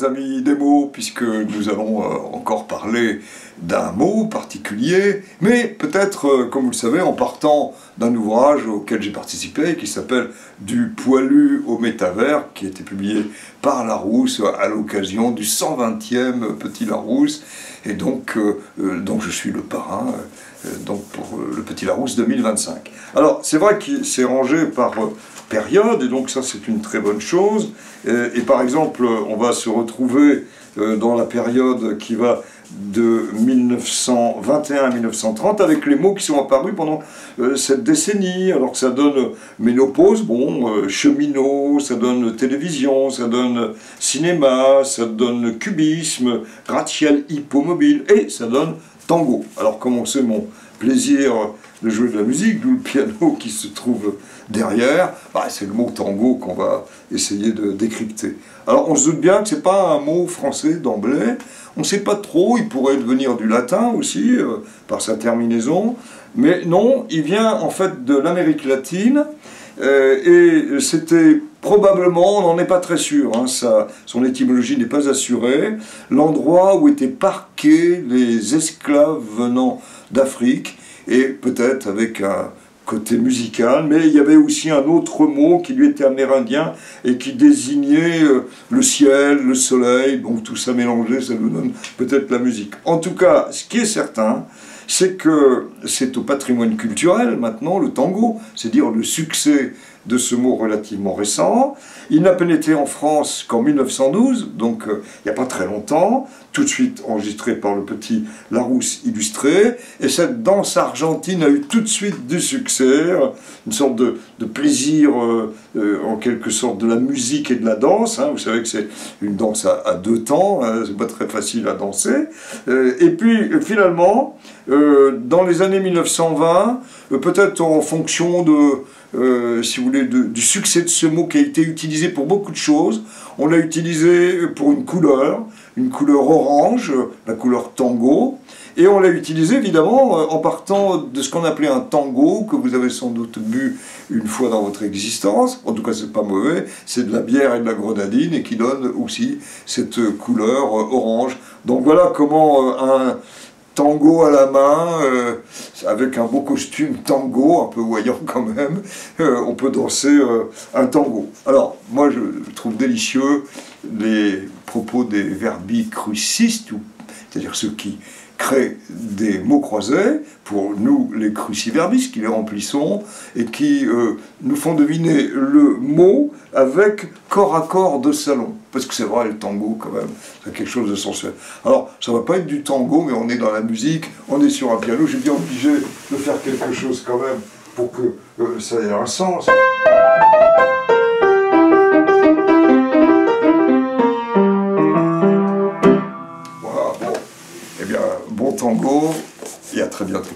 chers amis des mots, puisque nous allons encore parler d'un mot particulier, mais peut-être, comme vous le savez, en partant d'un ouvrage auquel j'ai participé, qui s'appelle « Du poilu au métavers », qui a été publié par Larousse à l'occasion du 120e Petit Larousse, et donc je suis le parrain pour le Petit Larousse 2025. Alors, c'est vrai que c'est rangé par période, et donc ça c'est une très bonne chose, et par exemple, on va se retrouver dans la période qui va de 1921 à 1930 avec les mots qui sont apparus pendant cette décennie. Alors que ça donne ménopause, bon, cheminot, ça donne télévision, ça donne cinéma, ça donne cubisme, gratte-ciel hippomobile et ça donne tango. Alors comme on sait mon plaisir de jouer de la musique, d'où le piano qui se trouve derrière, bah, c'est le mot tango qu'on va essayer de décrypter. Alors on se doute bien que ce n'est pas un mot français d'emblée, on ne sait pas trop, il pourrait devenir du latin aussi, par sa terminaison, mais non, il vient en fait de l'Amérique latine, et c'était probablement, on n'en est pas très sûr, hein, son étymologie n'est pas assurée, l'endroit où étaient parqués les esclaves venant d'Afrique, et peut-être avec un côté musical, mais il y avait aussi un autre mot qui lui était amérindien et qui désignait le ciel, le soleil, donc tout ça mélangé, ça nous donne peut-être la musique. En tout cas, ce qui est certain, c'est que c'est au patrimoine culturel maintenant, le tango, c'est dire le succès de ce mot relativement récent. Il n'a pénétré en France qu'en 1912, donc il n'y a pas très longtemps, tout de suite enregistré par le Petit Larousse illustré, et cette danse argentine a eu tout de suite du succès, une sorte de plaisir en quelque sorte de la musique et de la danse, hein. Vous savez que c'est une danse à deux temps, hein, c'est pas très facile à danser, et puis finalement, dans les années 1920, peut-être en fonction de, si vous voulez, du succès de ce mot qui a été utilisé pour beaucoup de choses. On l'a utilisé pour une couleur orange, la couleur tango, et on l'a utilisé évidemment en partant de ce qu'on appelait un tango, que vous avez sans doute bu une fois dans votre existence, en tout cas c'est pas mauvais, c'est de la bière et de la grenadine, et qui donne aussi cette couleur orange. Donc voilà comment un tango à la main, avec un beau costume tango, un peu voyant quand même, on peut danser un tango. Alors, moi je trouve délicieux les propos des verbicrucistes, c'est-à-dire ceux qui créent des mots croisés, pour nous les cruciverbistes qui les remplissons, et qui nous font deviner le mot avec corps à corps de salon. Parce que c'est vrai, le tango, quand même, c'est quelque chose de sensuel. Alors, ça ne va pas être du tango, mais on est dans la musique, on est sur un piano, j'ai bien obligé de faire quelque chose quand même pour que ça ait un sens. Voilà, bon. Eh bien, bon tango, et à très bientôt.